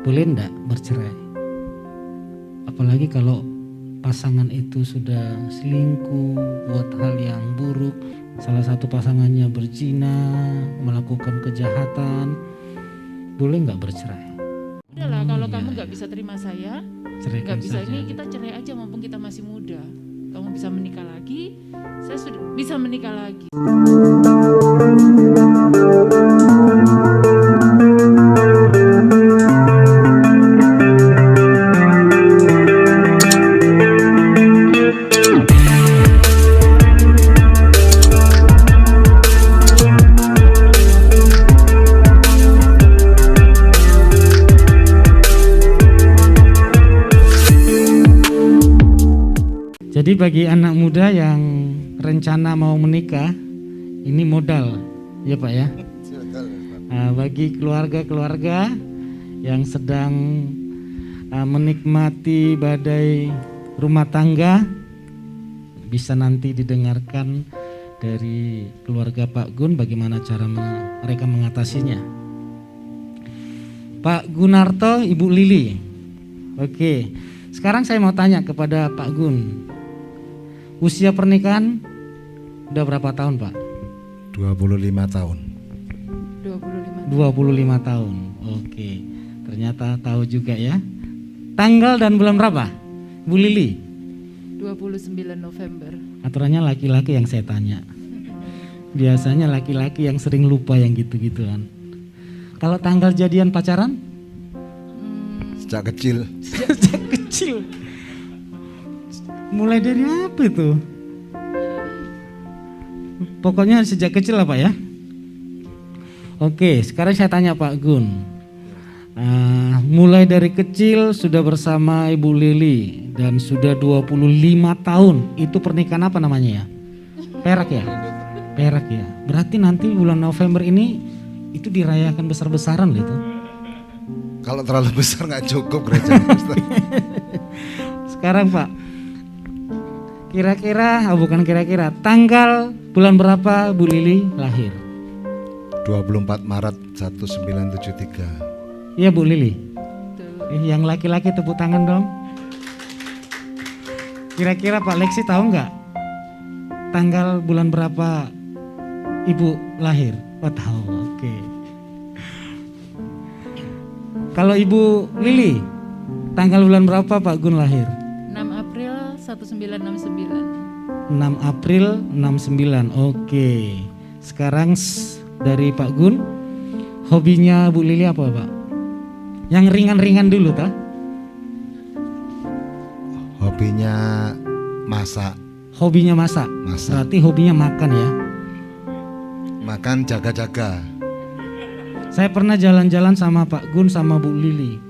boleh enggak bercerai? Apalagi kalau pasangan itu sudah selingkuh, buat hal yang buruk, salah satu pasangannya berzina, melakukan kejahatan, boleh enggak bercerai? Udahlah, kalau kamu nggak bisa terima saya, Ceraikan nggak bisa saja. ini, kita cerai aja mumpung kita masih muda. Kamu bisa menikah lagi, saya sudah bisa menikah lagi. Jadi bagi anak muda yang rencana mau menikah, ini modal, ya Pak ya. Nah, bagi keluarga-keluarga yang sedang menikmati badai rumah tangga, bisa nanti didengarkan dari keluarga Pak Gun bagaimana cara mereka mengatasinya. Pak Gunarto, Ibu Lili. Oke, sekarang saya mau tanya kepada Pak Gun. Usia pernikahan udah berapa tahun, Pak? 25 tahun. 25 tahun. Oke. Ternyata tahu juga ya. Tanggal dan bulan berapa? Bu Lili. 29 November. Aturannya laki-laki yang saya tanya. Biasanya laki-laki yang sering lupa yang gitu-gituan. Kalau tanggal jadian pacaran? Sejak kecil. Sejak kecil. Mulai dari apa itu? Pokoknya sejak kecil lah Pak ya. Oke, sekarang saya tanya Pak Gun. Mulai dari kecil sudah bersama Ibu Lili dan sudah 25 tahun. Itu pernikahan apa namanya ya? Perak ya? Perak ya. Berarti nanti bulan November ini itu dirayakan besar-besaran loh itu. Kalau terlalu besar nggak cukup gereja. Sekarang Pak, bukan kira-kira, tanggal bulan berapa Bu Lili lahir? 24 Maret 1973. Iya Bu Lili. Betul. Yang laki-laki tepuk tangan dong. Kira-kira Pak Lexi tahu nggak tanggal bulan berapa Ibu lahir? Oh tahu, oke. Kalau Ibu Lili, tanggal bulan berapa Pak Gun lahir? 6 April 1969. 6 April 69, oke. Sekarang dari Pak Gun, hobinya Bu Lili apa Pak? Yang ringan-ringan dulu tak? Hobinya masak. Hobinya masak? Masak. Berarti hobinya makan ya? Makan jaga-jaga. Saya pernah jalan-jalan sama Pak Gun sama Bu Lili.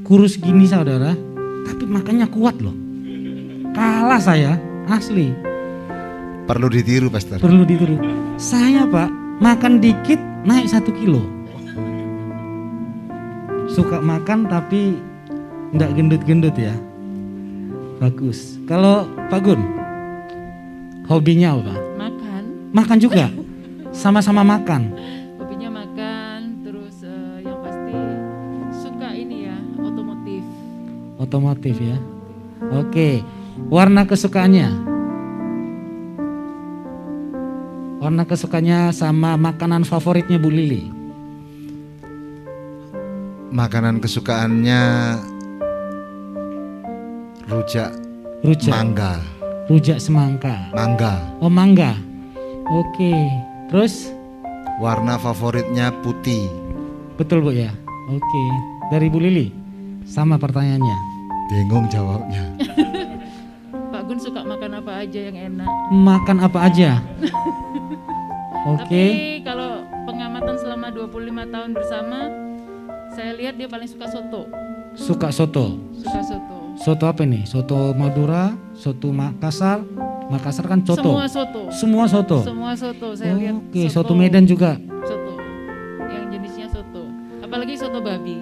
Kurus gini saudara, tapi makannya kuat loh. Kalah saya, asli. Perlu ditiru Pastor. Perlu ditiru. Saya Pak, makan dikit naik 1 kilo. Suka makan tapi enggak gendut-gendut ya. Bagus. Kalau Pak Gun, hobinya apa? Makan, Makan juga? Sama-sama makan? hobinya makan, terus yang pasti suka ini ya, otomotif. Otomotif ya. Oke, warna kesukaannya? Warna kesukaannya sama makanan favoritnya Bu Lili? Makanan kesukaannya rujak mangga. Rujak semangka. Mangga. Oh mangga. Oke. Terus? Warna favoritnya putih. Betul Bu ya? Oke. Dari Bu Lili? Sama pertanyaannya. Bingung jawabnya. Pak Gun suka makan apa aja yang enak. Makan apa aja? Oke. Tapi kalau pengamatan selama 25 tahun bersama, saya lihat dia paling suka soto. Suka soto? Suka soto. Soto apa nih? Soto Madura? Soto Makassar? Makassar kan soto? Semua soto. Semua soto? Semua soto, saya lihat. Oke, soto Medan juga? Soto, yang jenisnya soto. Apalagi soto babi.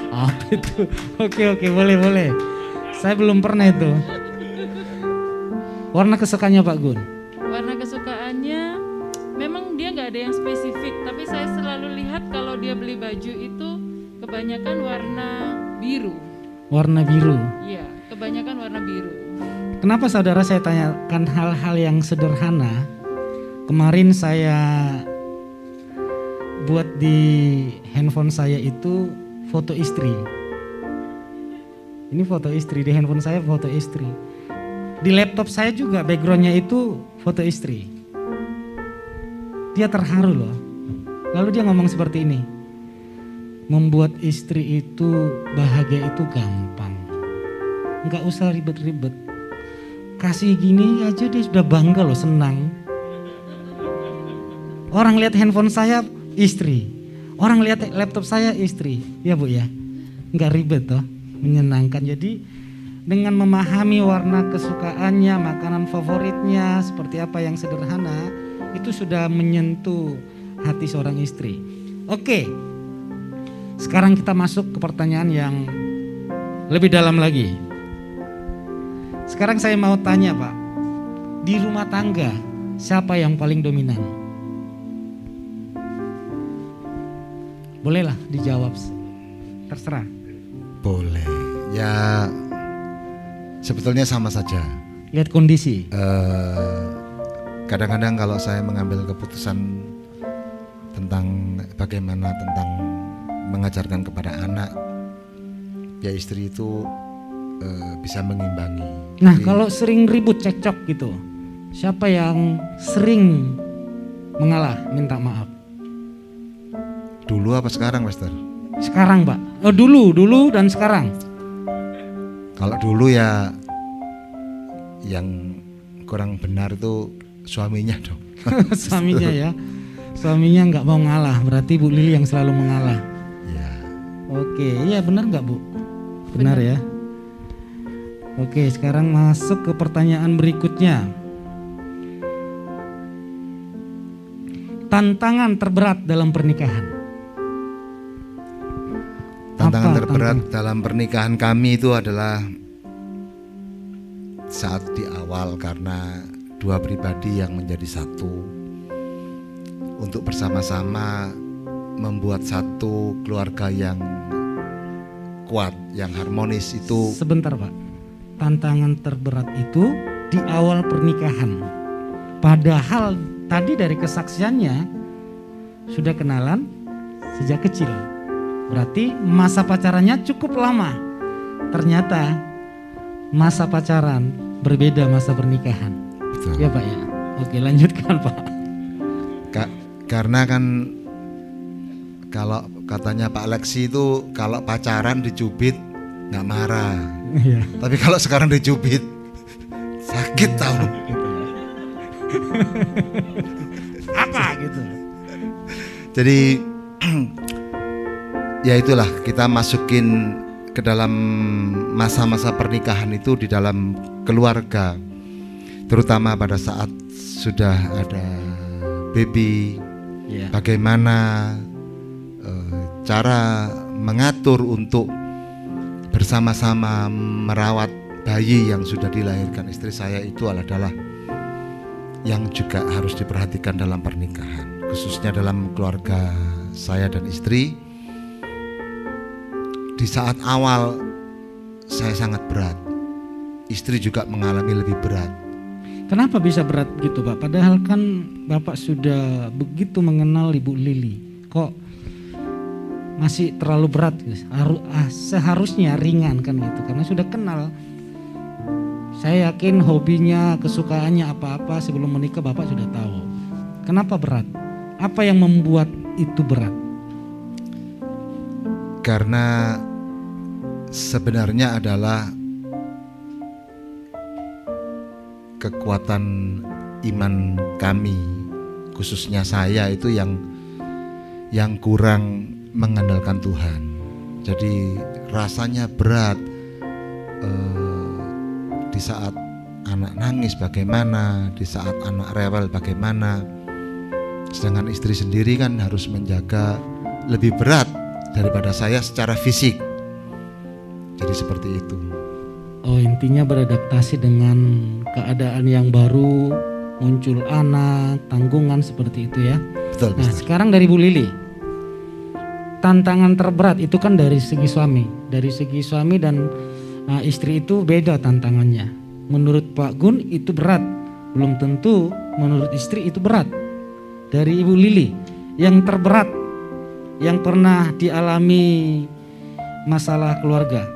Apa itu? Oke, boleh. Saya belum pernah itu. Warna kesukaannya Pak Gun? Warna kesukaannya, memang dia nggak ada yang spesifik. Tapi saya selalu lihat kalau dia beli baju itu, kebanyakan warna biru. Warna biru. Iya, kebanyakan warna biru. Kenapa saudara saya tanyakan hal-hal yang sederhana? Kemarin saya buat di handphone saya itu foto istri. Ini foto istri, di handphone saya foto istri. Di laptop saya juga backgroundnya itu foto istri. Dia terharu loh. Lalu dia ngomong seperti ini. Membuat istri itu bahagia itu gampang. Enggak usah ribet-ribet. Kasih gini aja dia sudah bangga loh, senang. Orang lihat handphone saya istri. Orang lihat laptop saya istri. Ya Bu ya. Enggak ribet toh, menyenangkan. Jadi dengan memahami warna kesukaannya, makanan favoritnya, seperti apa yang sederhana, itu sudah menyentuh hati seorang istri. Oke. Sekarang kita masuk ke pertanyaan yang lebih dalam lagi. Sekarang saya mau tanya Pak, di rumah tangga siapa yang paling dominan? Bolehlah dijawab, terserah. Boleh. Ya sebetulnya sama saja. Lihat kondisi. Kadang-kadang kalau saya mengambil keputusan tentang bagaimana tentang mengajarkan kepada anak, ya istri itu bisa mengimbangi. Nah, Jadi, kalau sering ribut cekcok gitu, siapa yang sering mengalah minta maaf? dulu apa sekarang, Master? Sekarang Pak. Oh, dulu dan sekarang. Kalau dulu ya yang kurang benar itu suaminya dong. Suaminya ya. Suaminya nggak mau ngalah, berarti Bu Lili yang selalu mengalah. Ya. Oke, iya benar nggak Bu? Benar ya. Oke, sekarang masuk ke pertanyaan berikutnya. Tantangan terberat dalam pernikahan. Tantangan Apa terberat dalam pernikahan kami itu adalah saat di awal, karena dua pribadi yang menjadi satu untuk bersama-sama membuat satu keluarga yang kuat, yang harmonis itu. Sebentar Pak, tantangan terberat itu di awal pernikahan. Padahal tadi dari kesaksiannya sudah kenalan sejak kecil. Berarti masa pacarannya cukup lama. Ternyata masa pacaran berbeda masa pernikahan. Betul. Ya Pak ya. Oke, lanjutkan Pak. Karena kan kalau katanya Pak Lexi itu kalau pacaran dicubit nggak marah. Iya. Tapi kalau sekarang dicubit sakit tahu. Apa gitu. Jadi ya itulah, kita masukin ke dalam masa-masa pernikahan itu di dalam keluarga, terutama pada saat sudah ada baby. Iya. Bagaimana cara mengatur untuk bersama-sama merawat bayi yang sudah dilahirkan istri saya itu adalah yang juga harus diperhatikan dalam pernikahan, khususnya dalam keluarga saya dan istri. Di saat awal saya sangat berat, istri juga mengalami lebih berat. Kenapa bisa berat gitu Pak? Padahal kan Bapak sudah begitu mengenal Ibu Lili. Kok masih terlalu berat? Seharusnya ringan kan gitu, karena sudah kenal. Saya yakin hobinya, kesukaannya apa-apa sebelum menikah Bapak sudah tahu. Kenapa berat? Apa yang membuat itu berat? Karena sebenarnya adalah kekuatan iman kami, khususnya saya itu yang kurang mengandalkan Tuhan. Jadi rasanya berat di saat anak nangis bagaimana, di saat anak rewel bagaimana. Sedangkan istri sendiri kan harus menjaga lebih berat daripada saya secara fisik. Jadi seperti itu. Oh, intinya beradaptasi dengan keadaan yang baru, muncul anak, tanggungan seperti itu ya. Betul, Nah, Mister. sekarang dari Bu Lili. tantangan terberat itu kan dari segi suami. Dari segi suami dan istri itu beda tantangannya. Menurut Pak Gun itu berat, belum tentu menurut istri itu berat. Dari Ibu Lili, yang terberat yang pernah dialami masalah keluarga.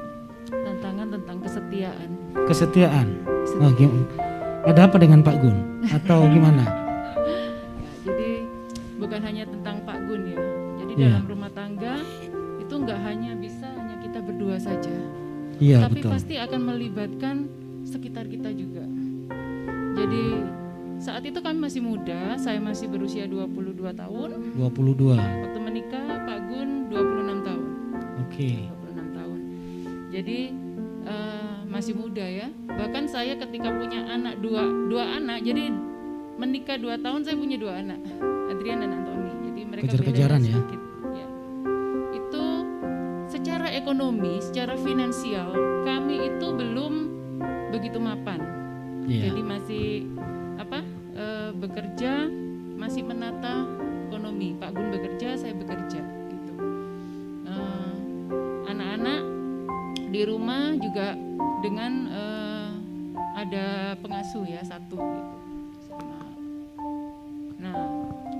Tantangan tentang kesetiaan. Kesetiaan. Oh, ada apa dengan Pak Gun atau gimana? Jadi bukan hanya tentang Pak Gun ya. Jadi Iya. dalam rumah tangga itu nggak hanya bisa hanya kita berdua saja. Iya, Tapi betul. pasti akan melibatkan sekitar kita juga. Jadi saat itu kami masih muda, saya masih berusia 22 tahun. 22. Waktu menikah Pak Gun 26 tahun. Oke. 26 tahun. Jadi masih muda ya. Bahkan saya ketika punya anak dua anak, jadi menikah 2 tahun saya punya 2 anak, Adrian dan Anthony. Jadi mereka Kejar-kejaran bedanya ya? sedikit. Ya. Itu secara ekonomi, secara finansial kami itu belum begitu mapan. Iya. Jadi masih bekerja, masih menata ekonomi. Pak Gun bekerja, saya bekerja gitu. Anak-anak di rumah juga dengan ada pengasuh ya, 1 gitu. Nah,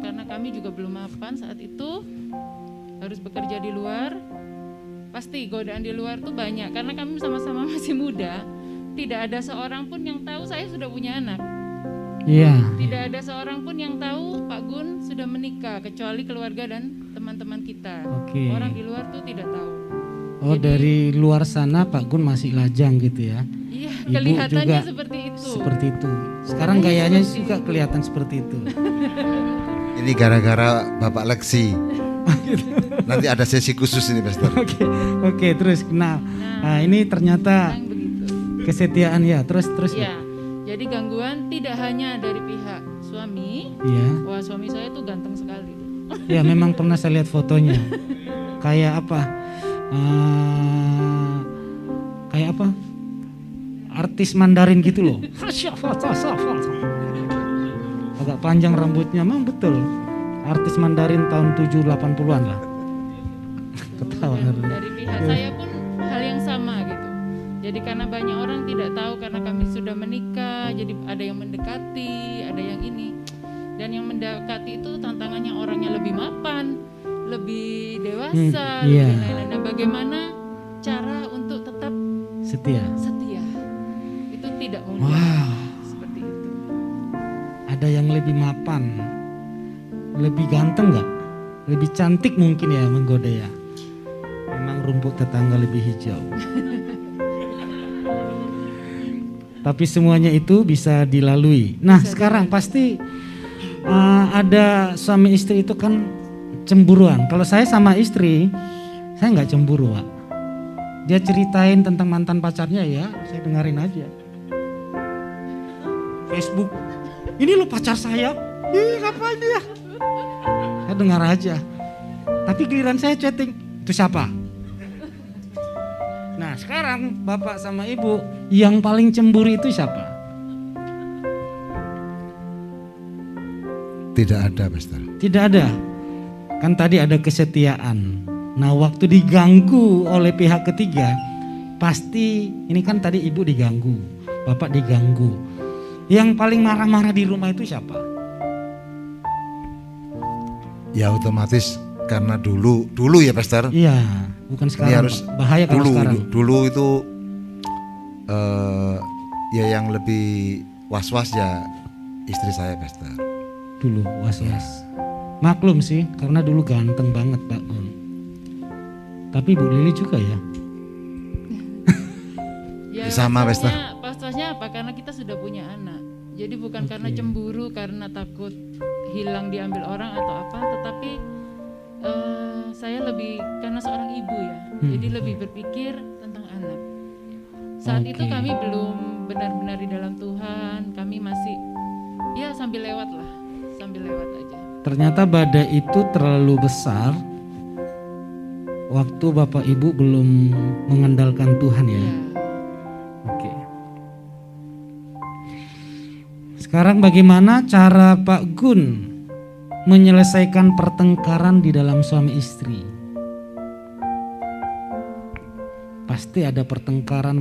karena kami juga belum mapan saat itu, harus bekerja di luar. Pasti godaan di luar tuh banyak karena kami sama-sama masih muda. Tidak ada seorang pun yang tahu saya sudah punya anak. Iya. Tidak ada seorang pun yang tahu Pak Gun sudah menikah kecuali keluarga dan teman-teman kita. Oke. Orang di luar tuh tidak tahu. Oh, Jadi- dari luar sana Pak Gun masih lajang gitu ya. Iya, Ibu kelihatannya juga seperti itu. Seperti itu. Sekarang Katanya gayanya seperti juga itu. kelihatan seperti itu. Ini gara-gara Bapak Leksi. Nanti ada sesi khusus ini, Pastor. Oke, terus kenal. Nah, ini ternyata Yang begitu. kesetiaan ya. Terus Ya, jadi gangguan tidak hanya dari pihak suami. Iya. Wah, suami saya tuh ganteng sekali. Ya, memang pernah saya lihat fotonya. Kayak apa? Kayak apa? Artis Mandarin gitu loh. Agak panjang rambutnya, memang betul. Artis Mandarin tahun 70-80-an lah. Ketawa. Dan dari pihak saya pun hal yang sama gitu. Jadi karena banyak orang tidak tahu karena kami sudah menikah, jadi ada yang mendekati, ada yang ini. Dan yang mendekati itu tantangannya orangnya lebih mapan, lebih dewasa, iya. lebih lain-lain. Nah, bagaimana cara untuk tetap Setia. setia? Itu tidak mudah. Wow. Seperti itu. Ada yang lebih mapan, lebih ganteng nggak? Lebih cantik mungkin ya menggoda ya. Memang rumput tetangga lebih hijau. Tapi semuanya itu bisa dilalui. Nah, sekarang pasti ada suami istri itu kan cemburuan. Kalau saya sama istri, saya nggak cemburu, Pak. Dia ceritain tentang mantan pacarnya ya, saya dengerin aja. Facebook, ini lo pacar saya. Ih, ngapain dia? Saya dengar aja. Tapi giliran saya chatting, itu siapa? Nah, sekarang bapak sama ibu, yang paling cemburu itu siapa? Tidak ada, Pastor. Tidak ada. Kan tadi ada kesetiaan. Nah, waktu diganggu oleh pihak ketiga, pasti ini kan tadi ibu diganggu, bapak diganggu. Yang paling marah-marah di rumah itu siapa? Ya otomatis karena dulu ya, Pastor. Iya, bukan Ini sekarang. harus Pak. Bahaya kalau sekarang. dulu itu ya yang lebih was-was ya istri saya, Pastor. Dulu was-was. Maklum sih, karena dulu ganteng banget Pak Gun. Tapi Bu Lili juga ya. Ya, Sama, Pastor. was-wasnya apa? Karena kita sudah punya anak. Jadi bukan karena cemburu, karena takut hilang diambil orang atau apa, tetapi saya lebih karena seorang ibu ya. Jadi lebih berpikir tentang anak. Saat itu Oke. kami belum benar-benar di dalam Tuhan, kami masih ya sambil lewat lah, sambil lewat aja. Ternyata badai itu terlalu besar waktu Bapak Ibu belum mengandalkan Tuhan ya. Ya. Oke. Sekarang bagaimana cara Pak Gun menyelesaikan pertengkaran di dalam suami istri? Pasti ada pertengkaran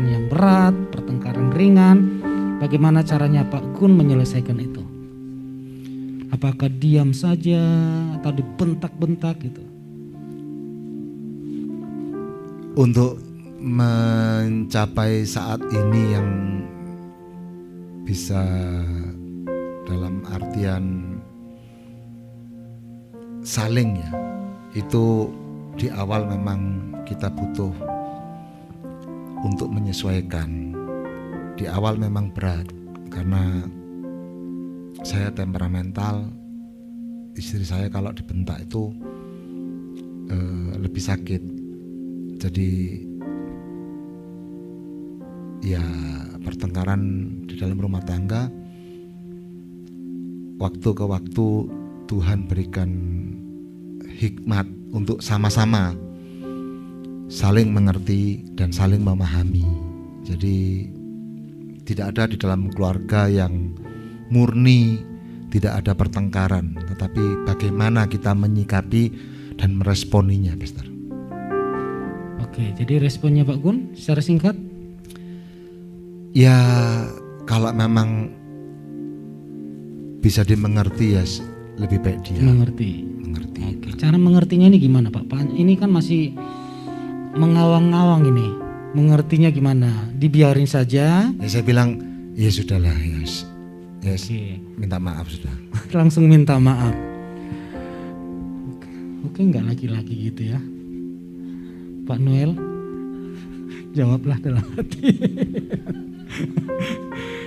yang berat, pertengkaran ringan. Bagaimana caranya Pak Gun menyelesaikan itu? Apakah diam saja atau dibentak-bentak gitu? Untuk mencapai saat ini yang bisa dalam artian saling ya, itu di awal memang kita butuh untuk menyesuaikan. Di awal memang berat karena saya temperamental, istri saya kalau dibentak itu lebih sakit. Jadi ya pertengkaran di dalam rumah tangga waktu ke waktu Tuhan berikan hikmat untuk sama-sama saling mengerti dan saling memahami. Jadi tidak ada di dalam keluarga yang murni tidak ada pertengkaran, tetapi bagaimana kita menyikapi dan meresponinya, Pastor. Oke, jadi responnya Pak Gun secara singkat? Ya kalau memang bisa dimengerti ya lebih baik dia Mengerti. mengerti. Oke, cara mengertinya ini gimana Pak? Ini kan masih mengawang-awang ini. Mengertinya gimana? Dibiarin saja? Ya saya bilang ya sudahlah ya, Oke. minta maaf sudah. Langsung minta maaf. Oke, nggak laki-laki gitu ya. Pak Noel, jawablah dalam hati.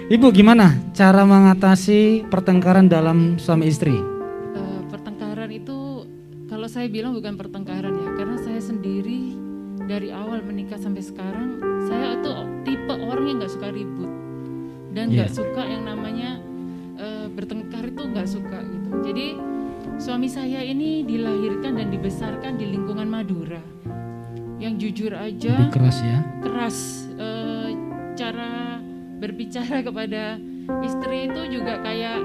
Ibu gimana cara mengatasi pertengkaran dalam suami istri? Pertengkaran itu kalau saya bilang bukan pertengkaran ya, karena saya sendiri dari awal menikah sampai sekarang saya tuh tipe orang yang nggak suka ribut dan nggak suka yang namanya bertengkar, itu nggak suka gitu. Jadi suami saya ini dilahirkan dan dibesarkan di lingkungan Madura yang jujur aja Lebih keras ya. keras, cara berbicara kepada istri itu juga kayak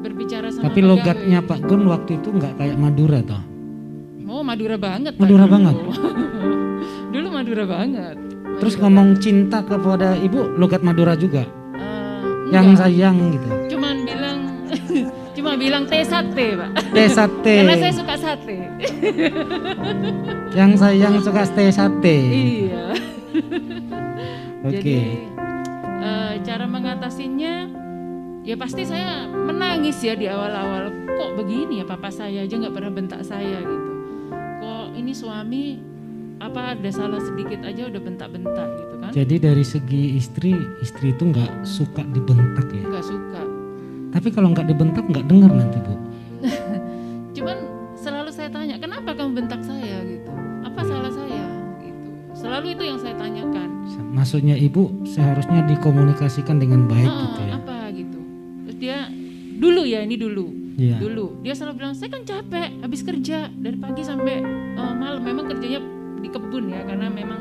berbicara sama Tapi pegawai. logatnya Pak Gun waktu itu nggak kayak Madura toh? Oh, Madura banget. Madura Pak, dulu. banget? Dulu Madura banget. Terus Madura. ngomong cinta kepada ibu logat Madura juga? Yang Enggak. sayang gitu? Cuma bilang teh sate, Pak. Teh sate. Karena saya suka sate. Yang sayang suka teh sate. Iya. Oke. Jadi cara mengatasinya ya pasti saya menangis ya di awal-awal. Kok begini ya, papa saya aja nggak pernah bentak saya gitu. Kok ini suami apa ada salah sedikit aja udah bentak-bentak gitu kan? Jadi dari segi istri itu nggak suka dibentak ya? Nggak suka. Tapi kalau nggak dibentak nggak dengar nanti Bu. Cuman selalu saya tanya, kenapa kamu bentak saya gitu? Apa salah saya gitu? Selalu itu yang saya tanyakan. Maksudnya ibu seharusnya dikomunikasikan dengan baik gitu ya? Apa gitu? Terus dia dulu ya, ini dulu. Iya. Dulu dia selalu bilang, saya kan capek habis kerja dari pagi sampai malam. Memang kerjanya di kebun ya, karena memang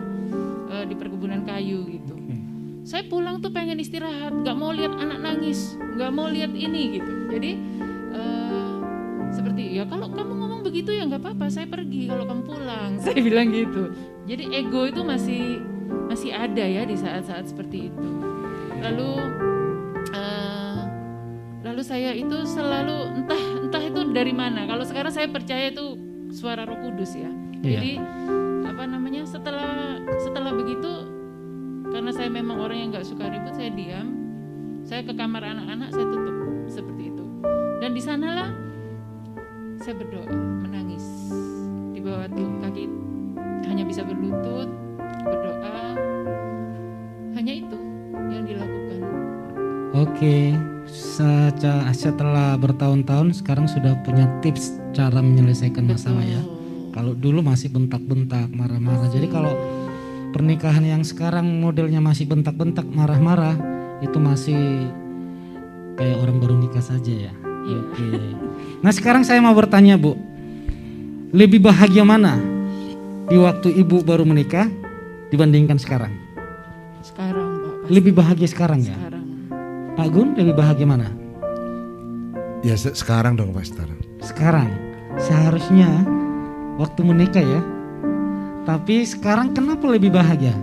di perkebunan kayu gitu. Saya pulang tuh pengen istirahat, nggak mau lihat anak nangis, nggak mau lihat ini gitu. Jadi seperti ya kalau kamu ngomong begitu ya nggak apa-apa, saya pergi kalau kamu pulang. Saya bilang gitu. Jadi ego itu masih ada ya di saat-saat seperti itu. Lalu saya itu selalu entah itu dari mana. Kalau sekarang saya percaya itu suara Roh Kudus ya. Iya. Jadi setelah begitu, karena saya memang orang yang nggak suka ribut, saya diam. Saya ke kamar anak-anak, saya tutup seperti itu. Dan di sanalah saya berdoa, menangis di bawah kaki, hanya bisa berlutut, berdoa. Hanya itu yang dilakukan. Oke, setelah bertahun-tahun sekarang sudah punya tips cara menyelesaikan masalah ya. Kalau dulu masih bentak-bentak, marah-marah. Jadi kalau pernikahan yang sekarang modelnya masih bentak-bentak, marah-marah, itu masih kayak orang baru nikah saja ya. Iya. Oke. Nah sekarang saya mau bertanya Bu, lebih bahagia mana di waktu ibu baru menikah dibandingkan sekarang? Sekarang Pak. pasti. Lebih bahagia sekarang ya? Sekarang. Pak Gun lebih bahagia mana? Ya sekarang dong Pastor. Sekarang seharusnya waktu menikah ya. Tapi sekarang kenapa lebih bahagia?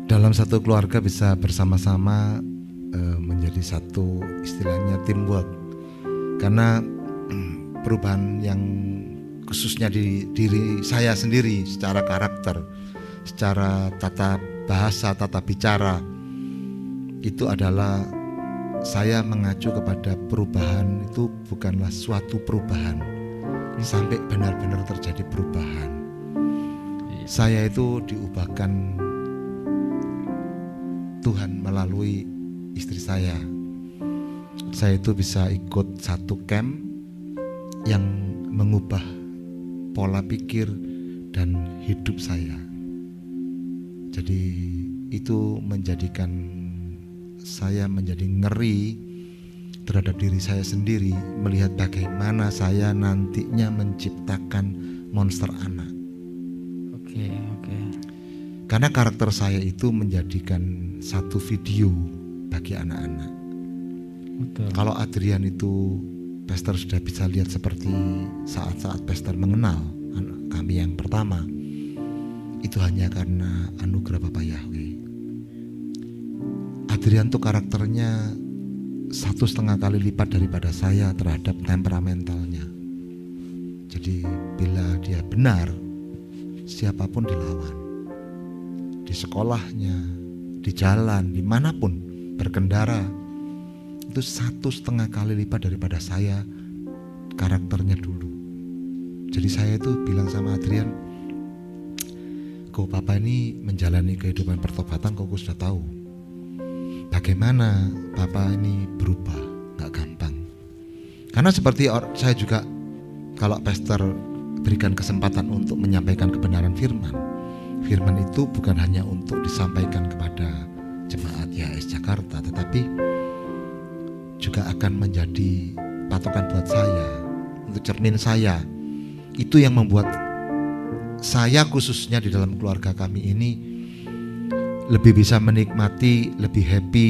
Dalam satu keluarga bisa bersama-sama menjadi satu, istilahnya teamwork. Karena perubahan yang khususnya di diri saya sendiri secara karakter, secara tata bahasa, tata bicara, itu adalah saya mengacu kepada perubahan itu bukanlah suatu perubahan sampai benar-benar terjadi perubahan. Saya itu diubahkan Tuhan melalui istri saya. Saya itu bisa ikut satu camp yang mengubah pola pikir dan hidup saya. Jadi itu menjadikan saya menjadi ngeri terhadap diri saya sendiri, melihat bagaimana saya nantinya menciptakan monster anak. Oke. Karena karakter saya itu menjadikan satu video bagi anak-anak. Betul. Kalau Adrian itu Pastor sudah bisa lihat seperti saat-saat Pastor mengenal kami yang pertama, itu hanya karena anugerah Bapak Yahweh. Adrian tuh karakternya 1,5 kali lipat daripada saya terhadap temperamentalnya. Jadi bila dia benar, siapapun dilawan. Di sekolahnya, di jalan, dimanapun berkendara, itu 1,5 kali lipat daripada saya karakternya dulu. Jadi saya itu bilang sama Adrian, kok Papa ini menjalani kehidupan pertobatan, kok sudah tahu bagaimana Papa ini berubah, gak gampang. Karena seperti saya juga, kalau Pastor berikan kesempatan untuk menyampaikan kebenaran firman, firman itu bukan hanya untuk disampaikan kepada jemaat YHS Jakarta, tetapi juga akan menjadi patokan buat saya, untuk cermin saya. Itu yang membuat saya khususnya di dalam keluarga kami ini lebih bisa menikmati, lebih happy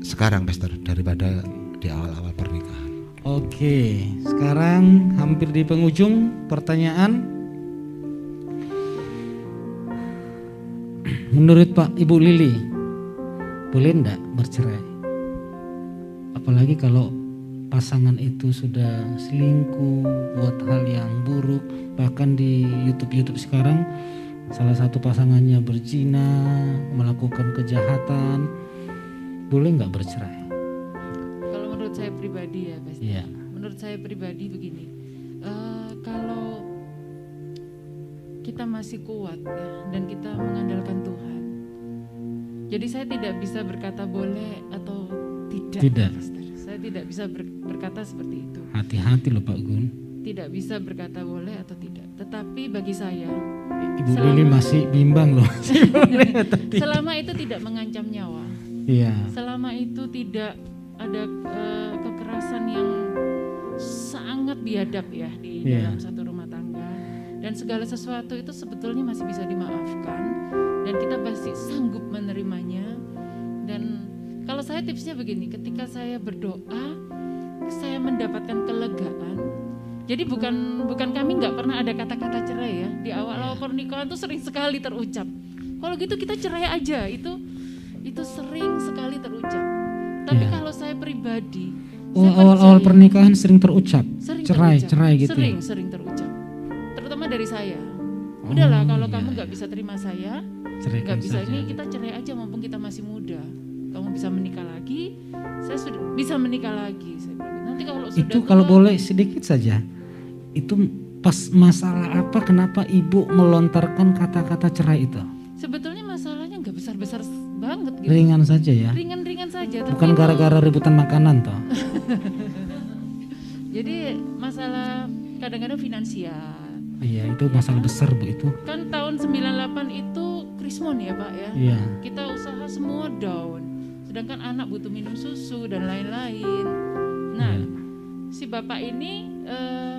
sekarang Pastor daripada di awal-awal pernikahan. Oke, sekarang hampir di penghujung pertanyaan. Menurut Pak Ibu Lili, boleh enggak bercerai? Apalagi kalau pasangan itu sudah selingkuh, buat hal yang buruk. Bahkan di YouTube sekarang salah satu pasangannya berzina, melakukan kejahatan. Boleh nggak bercerai? Kalau menurut saya pribadi ya, Pastor. Iya. Menurut saya pribadi begini, kalau kita masih kuat ya, dan kita mengandalkan Tuhan, jadi saya tidak bisa berkata boleh atau tidak. Tidak. Pastor. Saya tidak bisa berkata seperti itu. Hati-hati loh Pak Gun. Tidak bisa berkata boleh atau tidak. Tetapi bagi saya, Ibu Lili masih bimbang loh. Boleh atau tidak? selama itu tidak mengancam nyawa, Iya. selama itu tidak ada kekerasan yang sangat biadab ya di Iya. dalam satu rumah tangga, dan segala sesuatu itu sebetulnya masih bisa dimaafkan dan kita pasti sanggup menerimanya. Dan kalau saya tipsnya begini, ketika saya berdoa, saya mendapatkan kelegaan. Jadi bukan kami nggak pernah ada kata-kata cerai ya. Di awal-awal pernikahan tuh sering sekali terucap. Kalau gitu kita cerai aja, itu sering sekali terucap. Tapi Ya. kalau saya pribadi, Oh, saya awal-awal percaya, pernikahan sering terucap. sering cerai terucap. gitu. Sering terucap. Terutama dari saya. Udahlah, kalau iya, kamu iya. nggak bisa terima saya, Ceraikan nggak bisa saja. ini, kita cerai aja mumpung kita masih muda. Kamu bisa menikah lagi, saya sudah bisa menikah lagi. Saya bilang, nanti kalau sudah Itu kalau tua, boleh sedikit saja. Itu pas masalah apa, kenapa ibu melontarkan kata-kata cerai itu? sebetulnya masalahnya nggak besar-besar banget gitu. Ringan saja ya. Ringan-ringan saja. tapi Bukan itu- gara-gara rebutan makanan toh. Jadi masalah kadang-kadang finansial. Iya, itu masalah besar Bu itu. Kan tahun 98 itu krismon ya Pak ya. Iya. Kita usaha semua down. Sedangkan anak butuh minum susu dan lain-lain. Nah, Iya. si bapak ini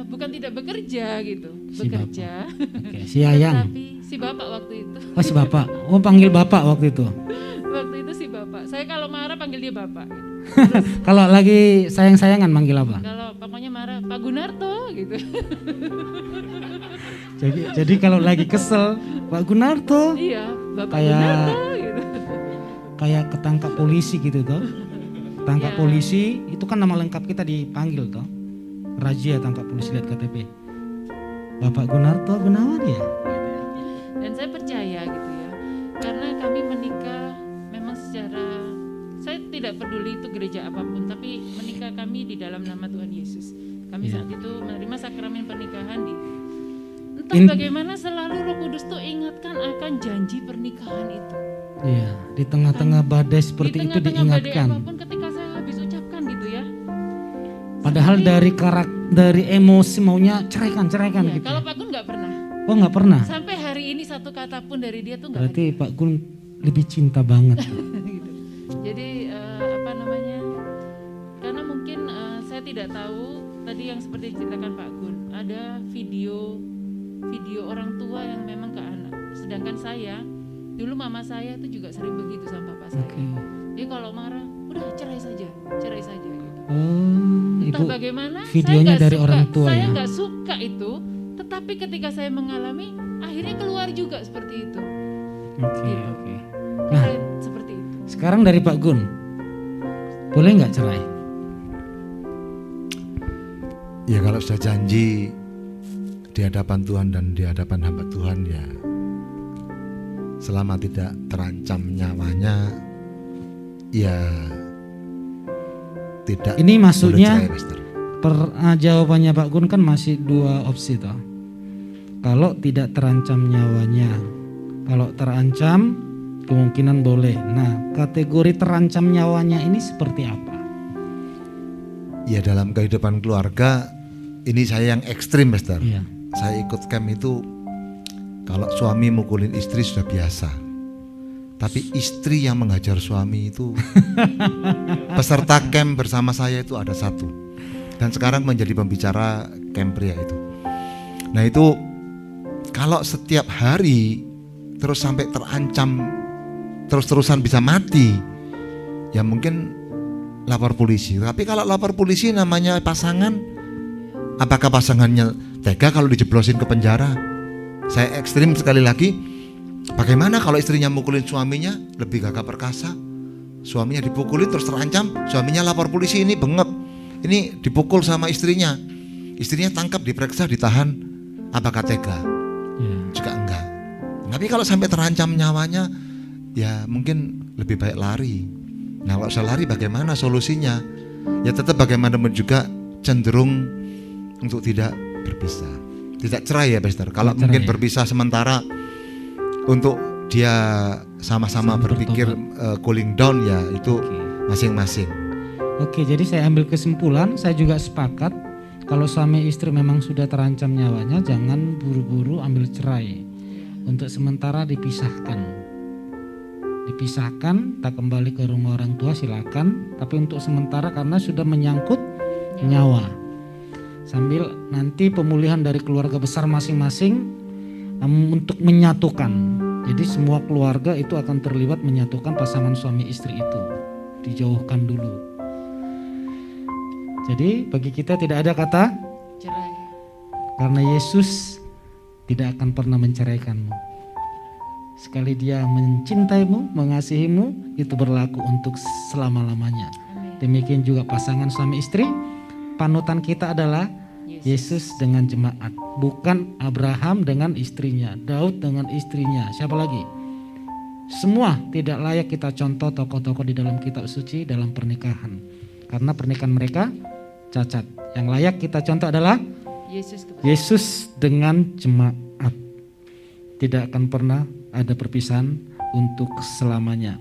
bukan tidak bekerja gitu, Si bekerja. Oke, si Ayang. Tapi si bapak waktu itu, Oh si bapak. Oh panggil bapak waktu itu. waktu itu si bapak. Saya kalau marah panggil dia bapak. Gitu. Kalau lagi sayang-sayangan manggil apa? Kalau pokoknya marah Pak Gunarto gitu. Jadi kalau lagi kesel, Pak Gunarto Iya, Bapak Kayak- Gunarto gitu. kayak ketangkap polisi gitu toh. Tangkap Ya. polisi itu kan nama lengkap kita dipanggil toh. Razia tangkap polisi lihat KTP. Bapak Gunarto Gunawan ya. Dan saya percaya gitu ya, karena kami menikah memang secara, saya tidak peduli itu gereja apapun, tapi menikah kami di dalam nama Tuhan Yesus. Kami Iya. saat itu menerima sakramen pernikahan di entah In- bagaimana selalu Roh Kudus tuh ingatkan akan janji pernikahan itu. Iya, di tengah-tengah badai seperti di itu tengah-tengah badai diingatkan. apapun ketika saya habis ucapkan gitu ya. Padahal dari emosi maunya ceraikan Iya, gitu. kalau Pak Gun nggak pernah. Oh nggak pernah. Sampai hari ini satu kata pun dari dia tuh nggak Berarti Pak Gun lebih cinta banget. gitu. Jadi apa namanya? Karena mungkin saya tidak tahu tadi yang seperti diceritakan Pak Gun, ada video orang tua yang memang ke anak. Sedangkan saya dulu mama saya itu juga sering begitu sama papa saya. Oke. Dia kalau marah, udah cerai saja gitu. Oh, Entah Ibu bagaimana, videonya saya nggak dari suka, orang tua saya ya? nggak suka itu. Tetapi ketika saya mengalami, akhirnya keluar juga seperti itu. Oke. Nah, Nah, seperti itu. sekarang dari Pak Gun, boleh nggak cerai? Ya kalau sudah janji di hadapan Tuhan dan di hadapan hamba Tuhan, ya selama tidak terancam nyawanya, ya tidak. Ini maksudnya boleh cerai, Pastor. jawabannya Pak Gun kan masih dua opsi toh. Kalau tidak terancam nyawanya, kalau terancam kemungkinan boleh. Nah, kategori terancam nyawanya ini seperti apa? Ya dalam kehidupan keluarga ini saya yang ekstrim, Pastor. Iya. Saya ikut camp itu kalau suami mukulin istri sudah biasa. Tapi istri yang menghajar suami itu peserta camp bersama saya itu ada satu. Dan sekarang menjadi pembicara camp pria itu. Nah itu kalau setiap hari terus sampai terancam terus-terusan bisa mati, ya mungkin lapor polisi. Tapi kalau lapor polisi namanya pasangan, apakah pasangannya tega kalau dijeblosin ke penjara? Saya ekstrim sekali lagi. Bagaimana kalau istrinya mukulin suaminya, lebih gagah perkasa? Suaminya dipukulin terus terancam, suaminya lapor polisi, ini bengep, ini dipukul sama istrinya. Istrinya tangkap, diperiksa, ditahan. Apakah tega? Iya. Juga enggak. Tapi kalau sampai terancam nyawanya, ya mungkin lebih baik lari. Nah kalau saya lari bagaimana solusinya? Ya tetap bagaimanapun juga cenderung untuk tidak berpisah, tidak cerai ya Pastor. Kalau Tidak mungkin cerai. berpisah sementara untuk dia sama-sama Sama berpikir cooling down, ya itu Oke. masing-masing. Oke, jadi saya ambil kesimpulan, saya juga sepakat kalau suami istri memang sudah terancam nyawanya, jangan buru-buru ambil cerai. Untuk sementara dipisahkan. Dipisahkan, tak kembali ke rumah orang tua silakan, tapi untuk sementara karena sudah menyangkut nyawa. Sambil nanti pemulihan dari keluarga besar masing-masing untuk menyatukan. Jadi semua keluarga itu akan terlibat menyatukan pasangan suami istri itu. Dijauhkan dulu. Jadi bagi kita tidak ada kata Cerai. karena Yesus tidak akan pernah menceraikanmu. Sekali dia mencintaimu, mengasihimu, itu berlaku untuk selama-lamanya. Amin. Demikian juga pasangan suami istri, panutan kita adalah Yesus dengan jemaat, bukan Abraham dengan istrinya, Daud dengan istrinya, siapa lagi? Semua tidak layak kita contoh tokoh-tokoh di dalam kitab suci dalam pernikahan. Karena pernikahan mereka cacat. Yang layak kita contoh adalah Yesus dengan jemaat. Tidak akan pernah ada perpisahan untuk selamanya.